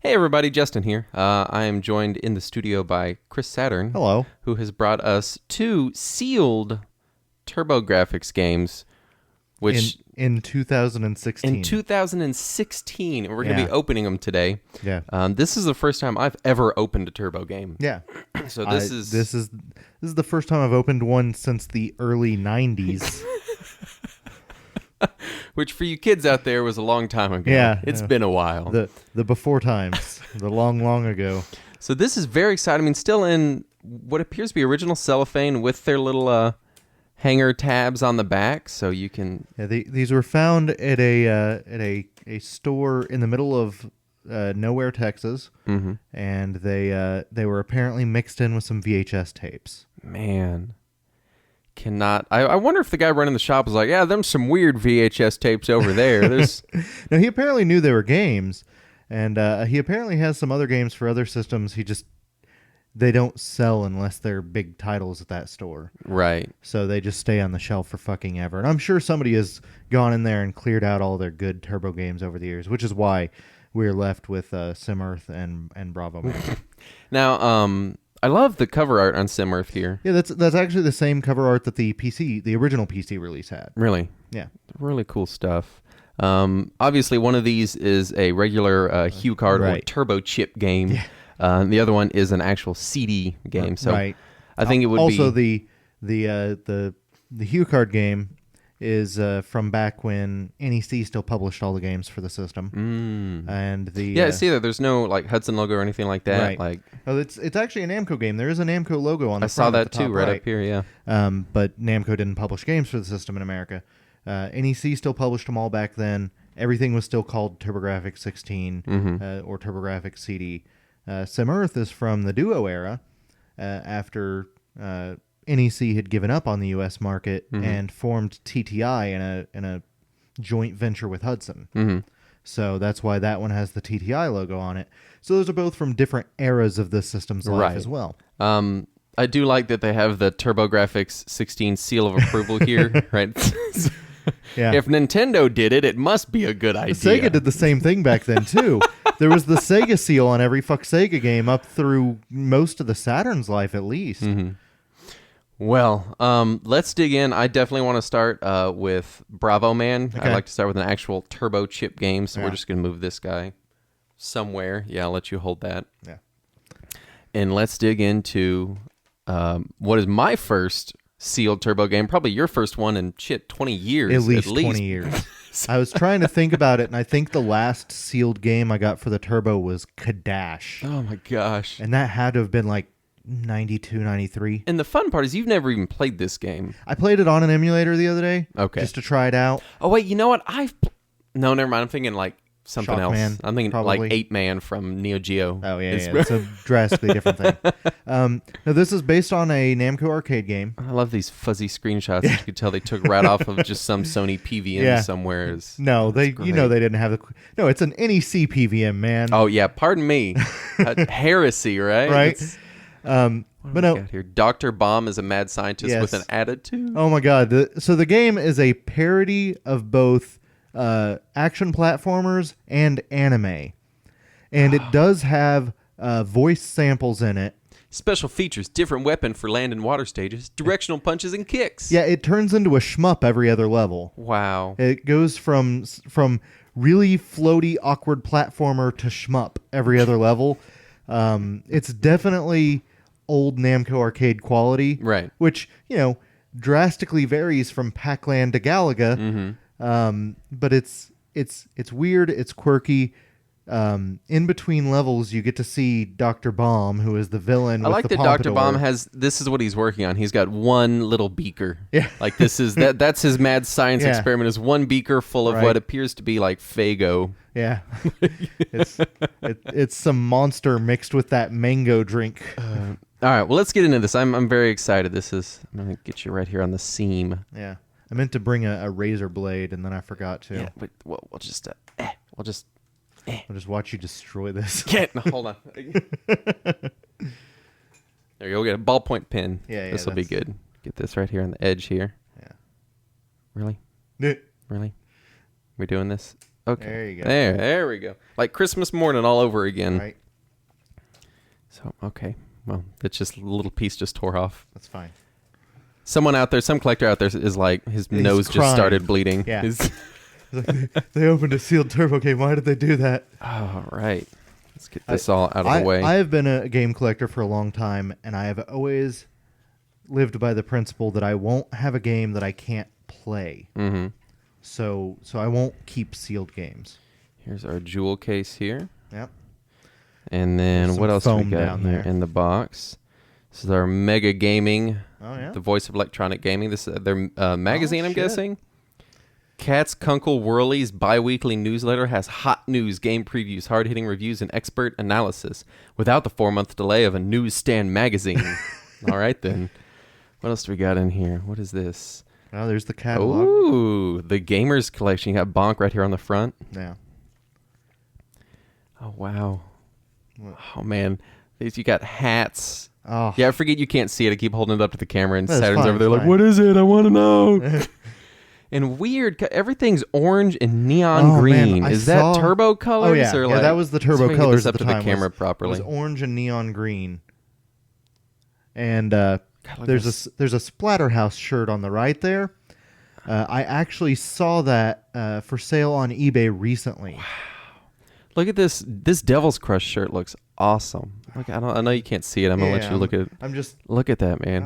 Hey everybody, Justin here. I am joined in the studio by Chris Saturn. Hello. Who has brought us two sealed TurboGrafx games, which in 2016. in 2016, and we're going to Yeah. be opening them today. Yeah. This is the first time I've ever opened a Turbo game. Yeah. So this is the first time I've opened one since the early 90s. which for you kids out there was a long time ago. Yeah. It's been a while. the before times, the long ago. So this is very exciting. I mean, still in what appears to be original cellophane with their little hanger tabs on the back, so you can. Yeah, these were found at a store in the middle of nowhere, Texas, and they were apparently mixed in with some VHS tapes. Man, cannot. I wonder if the guy running the shop was like, "Yeah, them some weird VHS tapes over there." There's No, he apparently knew they were games, and he apparently has some other games for other systems. They don't sell unless they're big titles at that store. right. So they just stay on the shelf for fucking ever. And I'm sure somebody has gone in there and cleared out all their good Turbo games over the years, which is why we're left with SimEarth and Bravoman. Now, I love the cover art on SimEarth here. Yeah, that's actually the same cover art that the original PC release had. Really, Yeah. really cool stuff. Obviously, one of these is a regular Hue card or Right. Turbo chip game. Yeah. The other one is an actual CD game. So Right. I think it would also be the Hue card game is from back when NEC still published all the games for the system. And the Yeah, see that there's no like Hudson logo or anything like that. Right. Like it's actually a Namco game. There is a Namco logo on the I saw front at that the too, top right up here. Yeah. But Namco didn't publish games for the system in America. NEC still published them all back then. Everything was still called TurboGrafx-16 or TurboGrafx-CD. SimEarth is from the Duo era, after NEC had given up on the U.S. market and formed TTI in a joint venture with Hudson. So that's why that one has the TTI logo on it. So those are both from different eras of the system's life Right. as well. I do like that they have the TurboGrafx-16 seal of approval here, right? Yeah. If Nintendo did it, it must be a good idea. Sega did the same thing back then, too. There was the Sega seal on every Sega game up through most of the Saturn's life, at least. Well, let's dig in. I definitely want to start with Bravoman. Okay. I'd like to start with an actual turbo chip game, so Yeah. we're just going to move this guy somewhere. Yeah, I'll let you hold that. Yeah. And let's dig into what is my first sealed turbo game, probably your first one in 20 years. At least 20 years. I was trying to think about it, and I think the last sealed game I got for the Turbo was Kadash. Oh my gosh. And that had to have been like 92, 93. And the fun part is you've never even played this game. I played it on an emulator the other day. Okay. Just to try it out. Oh, wait, you know what? No, never mind. I'm thinking like something else. Shockman, I'm thinking probably. like 8-Man from Neo Geo. Oh, yeah. It's a drastically different thing. No, this is based on a Namco arcade game. I love these fuzzy screenshots. You could tell they took right off of just some Sony PVM somewhere. No, they great. you know they didn't have the. No, it's an NEC PVM, man. Oh, yeah. Pardon me. Heresy, right? Right. What But do we no. got here? Dr. Bomb is a mad scientist Yes. with an attitude. Oh my god! So the game is a parody of both action platformers and anime, and it does have voice samples in it. Special features, different weapon for land and water stages, directional punches and kicks. Yeah, it turns into a shmup every other level. Wow. It goes from really floaty, awkward platformer to shmup every other level. It's definitely old Namco arcade quality, Right. Which drastically varies from Pac-Land to Galaga. But it's weird. It's quirky. In between levels, you get to see Dr. Bomb, who is the villain. I with like the that Dr. pompadour. Bomb has, this is what he's working on. He's got one little beaker. Yeah. Like this is, that's his mad science Yeah. experiment is one beaker full of Right. what appears to be like Faygo. Yeah, it's some monster mixed with that mango drink. All right, well, let's get into this. I'm very excited. I'm going to get you right here on the seam. Yeah, I meant to bring a razor blade, and then I forgot to. Yeah, but we'll just I'll just watch you destroy this. no, hold on. There you go. Get a ballpoint pen. Yeah, This will be that's- good. Get this right here on the edge here. Yeah. Really? Yeah. Really? We're doing this? Okay. There you go. There we go. Like Christmas morning all over again. Right. So, okay. Well, it's just a little piece just tore off. That's fine. Someone out there, some collector out there is like, his nose crying. just started bleeding. Yeah. They opened a sealed turbo game. Why did they do that? All right. Let's get this all out of the way. I have been a game collector for a long time, and I have always lived by the principle that I won't have a game that I can't play. Mm-hmm. So I won't keep sealed games. Here's our jewel case here. Yep. And then what else we got here in the box? This is our Mega Gaming. Oh, yeah? The Voice of Electronic Gaming. This is their magazine, I'm shit. guessing. Cat's Kunkel Whirly's bi-weekly newsletter has hot news, game previews, hard-hitting reviews, and expert analysis without the 4-month delay of a newsstand magazine. All right, then. What else do we got in here? What is this? Oh, there's the catalog. Ooh, the Gamers Collection. You got Bonk right here on the front. Yeah. Oh, wow. What? Oh, man. You got hats. Oh. Yeah, I forget you can't see it. I keep holding it up to the camera, and That's Saturn's fine, over there fine. like, what is it? I want to know. And weird, everything's orange and neon green. Man, is that turbo colors? Oh, yeah. Or Yeah, that was the turbo so colors this up at the to time. the camera It properly. was orange and neon green. And look there's at a Splatterhouse shirt on the right there. I actually saw that for sale on eBay recently. Look at this. This Devil's Crush shirt looks awesome. Look, I know you can't see it. I'm gonna let you look at it. I'm just. Look at that, man.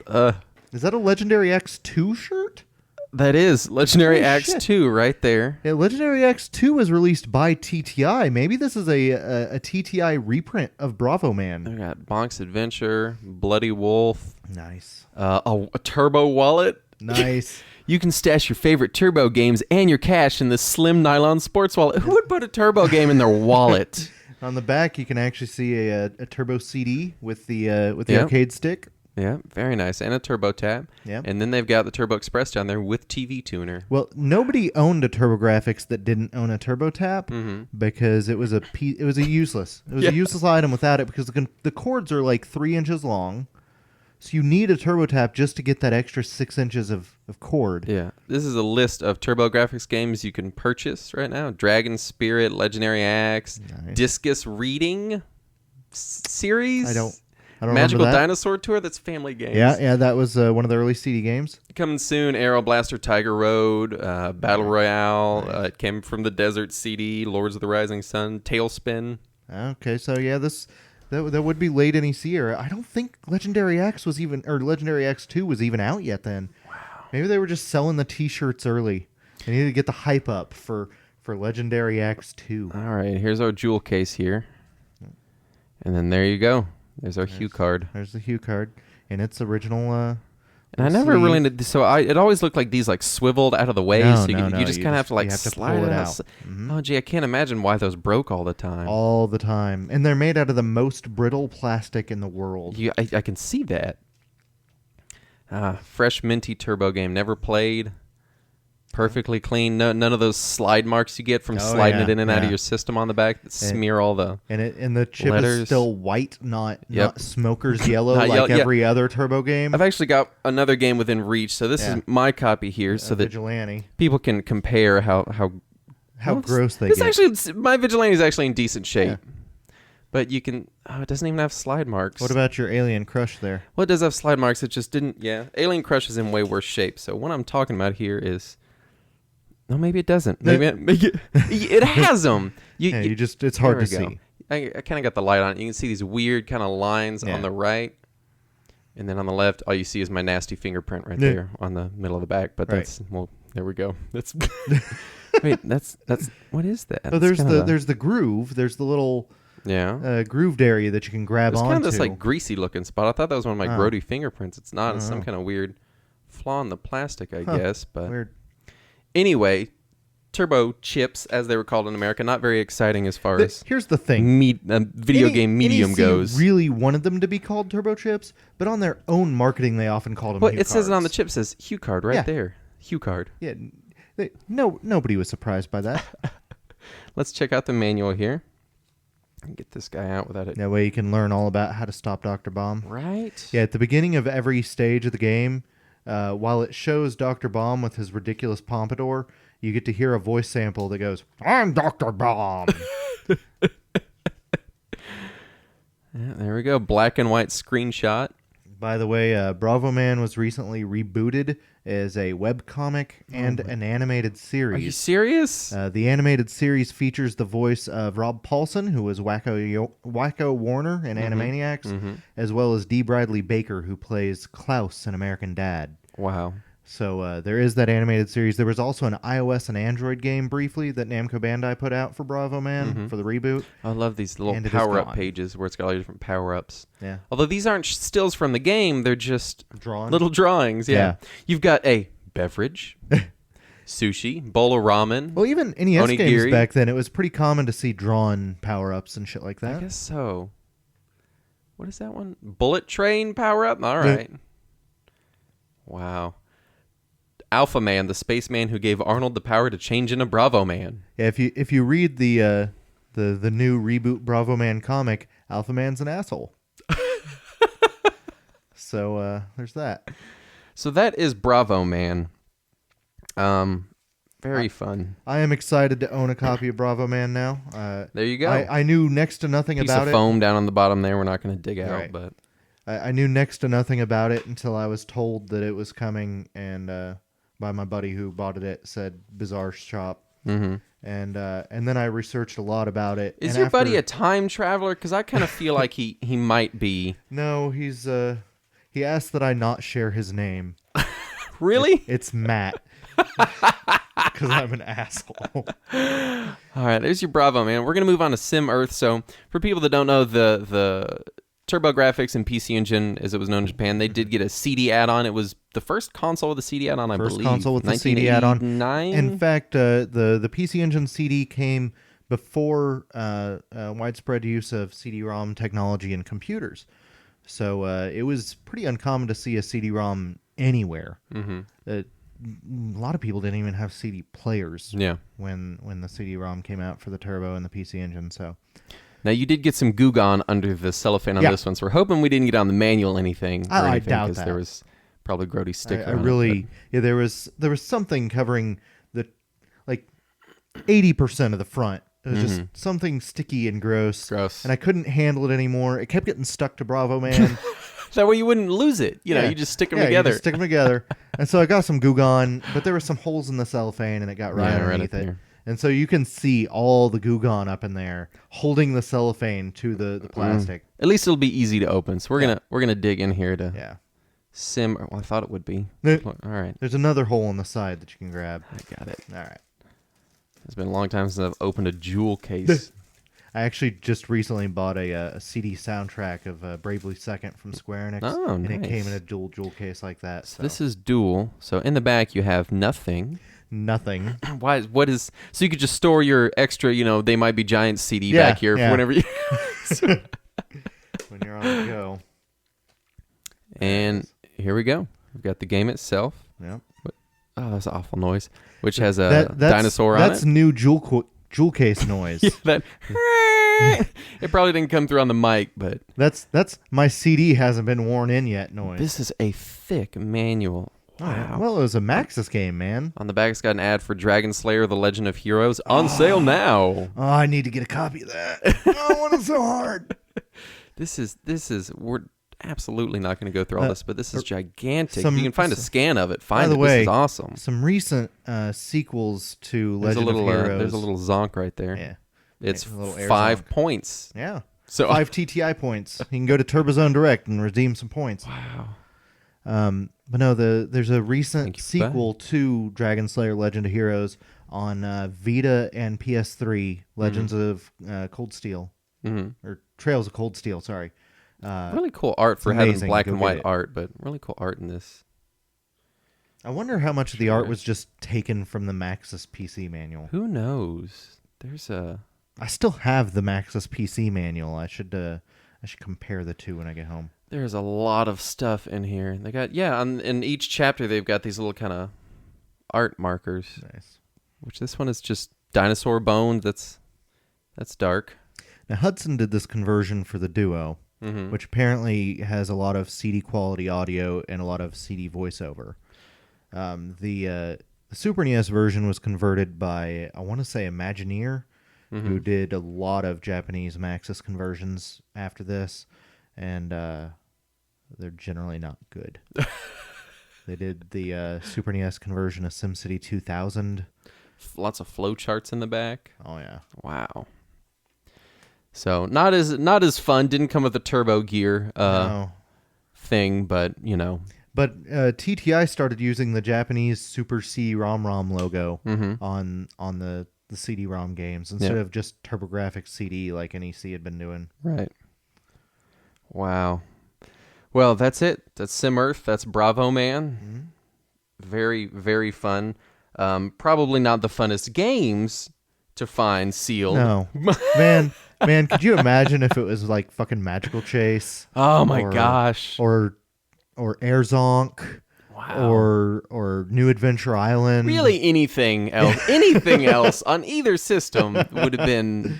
Oh. Is that a Legendary X2 shirt? That is Legendary Holy Axe 2 right there. Yeah, Legendary X2 was released by TTI. Maybe this is a TTI reprint of Bravoman. We got Bonk's Adventure, Bloody Wolf, Nice. a Turbo Wallet. Nice. You can stash your favorite Turbo games and your cash in this slim nylon sports wallet. Who would put a Turbo game in their wallet? On the back, you can actually see a Turbo CD with the arcade stick. Yeah, very nice. And a Turbo Tab. Yep. And then they've got the Turbo Express down there with TV tuner. Well, nobody owned a TurboGrafx that didn't own a Turbo Tap because it was a useless item without it, because the cords are like 3 inches long. So you need a Turbo Tap just to get that extra 6 inches of cord. Yeah. This is a list of TurboGrafx games you can purchase right now. Dragon Spirit, Legendary Axe, Nice. Discus Reading series. I don't Magical remember that. Dinosaur Tour. That's family games. Yeah, that was one of the early CD games. Coming soon, Aero Blaster, Tiger Road, Battle Royale. It came from the Desert CD, Lords of the Rising Sun, Tailspin. Okay, so yeah, that would be late NEC era. I don't think Legendary X was even, or Legendary X2 was even out yet then. Wow. Maybe they were just selling the T-shirts early. They needed to get the hype up for Legendary X2. All right, here's our jewel case here. And then there you go. There's our Hue card. There's the Hue card, and it's original. And I never really did, it always looked like these like swiveled out of the way, so you just kind of have to like slide it out. Mm-hmm. Oh, gee, I can't imagine why those broke all the time. All the time, and they're made out of the most brittle plastic in the world. I can see that. Fresh minty turbo game, never played. Perfectly clean. None of those slide marks you get from sliding it in and out of your system on the back that smear all the and the chip letters. is still white, not smoker's yellow like every other turbo game. I've actually got another game within reach, so this is my copy here, so that Vigilante. People can compare how gross they get. Actually, my Vigilante is actually in decent shape. But you can... Oh, it doesn't even have slide marks. What about your Alien Crush there? Well, it does have slide marks. It just didn't... Yeah. Alien Crush is in way worse shape. So what I'm talking about here is... No, maybe it doesn't. Maybe it has them. It's hard to see. I kind of got the light on it. You can see these weird kind of lines on the right. And then on the left, all you see is my nasty fingerprint right there on the middle of the back. But that's... Well, there we go. That's... Wait, that's... What is that? Oh, there's the groove. There's the little... grooved area that you can grab onto. It's kind of this like greasy looking spot. I thought that was one of my grody fingerprints. It's not. It's some kind of weird flaw in the plastic, I guess. But weird. Anyway, turbo chips, as they were called in America, not very exciting as far as here's the thing. Video game medium NEC goes. Really wanted them to be called turbo chips, but on their own marketing, they often called them. Well, Hue it says it on the cards. chip. Says Hue card right there. Hue card. Yeah. Nobody was surprised by that. Let's check out the manual here. Get this guy out without it. That way you can learn all about how to stop Dr. Bomb. Right. Yeah, at the beginning of every stage of the game, while it shows Dr. Bomb with his ridiculous pompadour, you get to hear a voice sample that goes, "I'm Dr. Bomb." Yeah, there we go. Black and white screenshot. By the way, Bravoman was recently rebooted as a webcomic and an animated series. Are you serious? The animated series features the voice of Rob Paulson, who was Wacko Warner in Animaniacs, as well as D. Bradley Baker, who plays Klaus in American Dad. Wow. So there is that animated series. There was also an iOS and Android game briefly that Namco Bandai put out for Bravoman for the reboot. I love these little power-up pages where it's got all your different power-ups. Yeah. Although these aren't stills from the game, they're just Drawn. little drawings. Yeah. Yeah. You've got a beverage, sushi, bowl of ramen. Well, even NES onigiri. games back then, it was pretty common to see drawn power-ups and shit like that. I guess so. What is that one? Bullet train power-up? All right. Wow. Alpha Man, the spaceman who gave Arnold the power to change into Bravo Man. Yeah, if you read the new reboot Bravo Man comic, Alpha Man's an asshole. So there's that. So that is Bravo Man. Very fun. I am excited to own a copy of Bravo Man now. There you go. I knew next to nothing Piece about of it. foam down on the bottom there. We're not going to dig out, Right. but I knew next to nothing about it until I was told that it was coming, and by my buddy who bought it said Bizarre Shop. mm-hmm. And then I researched a lot about it. Is and your after- buddy a time traveler? Because I kind of feel like he might be. No, he's he asked that I not share his name. Really? It's Matt. Because I'm an asshole. All right, there's your Bravo Man. We're going to move on to SimEarth. So for people that don't know, the TurboGrafx and PC Engine, as it was known in Japan, they did get a CD add-on. It was the first console with a CD add-on, I believe. First console with the CD add-on. 1989? In fact, the PC Engine CD came before widespread use of CD-ROM technology in computers. So it was pretty uncommon to see a CD-ROM anywhere. Mm-hmm. A lot of people didn't even have CD players Yeah. when the CD-ROM came out for the Turbo and the PC Engine. So Now, you did get some Gugon under the cellophane on this one, so we're hoping we didn't get on the manual anything. I doubt because that. there was probably Grody's sticker I on really, it, yeah, there was something covering the, like, 80% of the front. It was just something sticky and gross. Gross. And I couldn't handle it anymore. It kept getting stuck to Bravo Man. That way you wouldn't lose it. You know, you just stick them together. You just stick them together. And so I got some Gugon, but there were some holes in the cellophane, and it got right underneath it. And so you can see all the Gugon up in there, holding the cellophane to the plastic. At least it'll be easy to open. So we're gonna dig in here to sim. Well, I thought it would be. All right. There's another hole on the side that you can grab. I got it. All right. It's been a long time since I've opened a jewel case. I actually just recently bought a CD soundtrack of Bravely Second from Square Enix. Oh, and nice. it came in a dual jewel case like that. So this is dual. So in the back you have nothing. Nothing. What is so you could just store your extra, they might be giant CD back here for whenever you when you're on the go. And here we go. We've got the game itself. Yep. Oh, that's an awful noise. Which has a dinosaur on it. That's new jewel case noise. That it probably didn't come through on the mic, but that's my CD hasn't been worn in yet noise. This is a thick manual. Wow. Well, it was a Maxis game, man. On the back, it's got an ad for Dragon Slayer: The Legend of Heroes on sale now. Oh, I need to get a copy of that. I want it so hard. This is. We're absolutely not going to go through all this, but this is gigantic. If you can find a scan of it, find it. This is awesome. Some recent sequels to Legend of Heroes. There's a little zonk right there. Yeah. It's 5 points. Yeah. So 5 TTI points. You can go to TurboZone Direct and redeem some points. Wow. But no, there's a recent sequel to Dragon Slayer Legend of Heroes on Vita and PS3, Legends of Cold Steel. Or Trails of Cold Steel, sorry. Really cool art for having black and white art, but really cool art in this. I wonder how much of the art was just taken from the Maxis PC manual. Who knows? I still have the Maxis PC manual. I should compare the two when I get home. There's a lot of stuff in here. They got in each chapter they've got these little kind of art markers. Nice. Which this one is just dinosaur bones. That's dark. Now Hudson did this conversion for the Duo, which apparently has a lot of CD quality audio and a lot of CD voiceover. The The Super NES version was converted by, I want to say, Imagineer, who did a lot of Japanese Maxis conversions after this, and they're generally not good. They did the Super NES conversion of SimCity 2000. Lots of flow charts in the back. Oh yeah. Wow. So not as fun. Didn't come with the turbo gear No. thing, but But TTI started using the Japanese Super C ROM logo on the CD-ROM games instead of just TurboGrafx CD like NEC had been doing. Right. Wow. Well, that's it. That's SimEarth. That's Bravoman. Very, very fun. Probably not the funnest games to find sealed. No. Man, could you imagine if it was like fucking Magical Chase? Oh my gosh. Or Air Zonk. Wow. Or New Adventure Island. Really anything else on either system would have been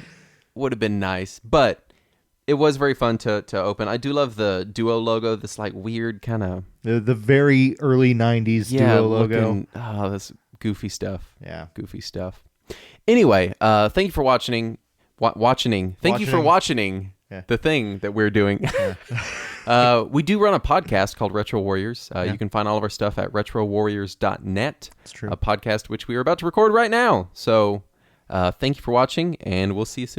nice. But it was very fun to open. I do love the Duo logo, this like weird kind of the very early 90s Duo logo. This goofy stuff. Yeah. Goofy stuff. Anyway, thank you for watching. Thank you for watching the thing that we're doing. Yeah. We do run a podcast called Retro Warriors. You can find all of our stuff at retrowarriors.net. That's true. A podcast which we are about to record right now. So thank you for watching, and we'll see you soon.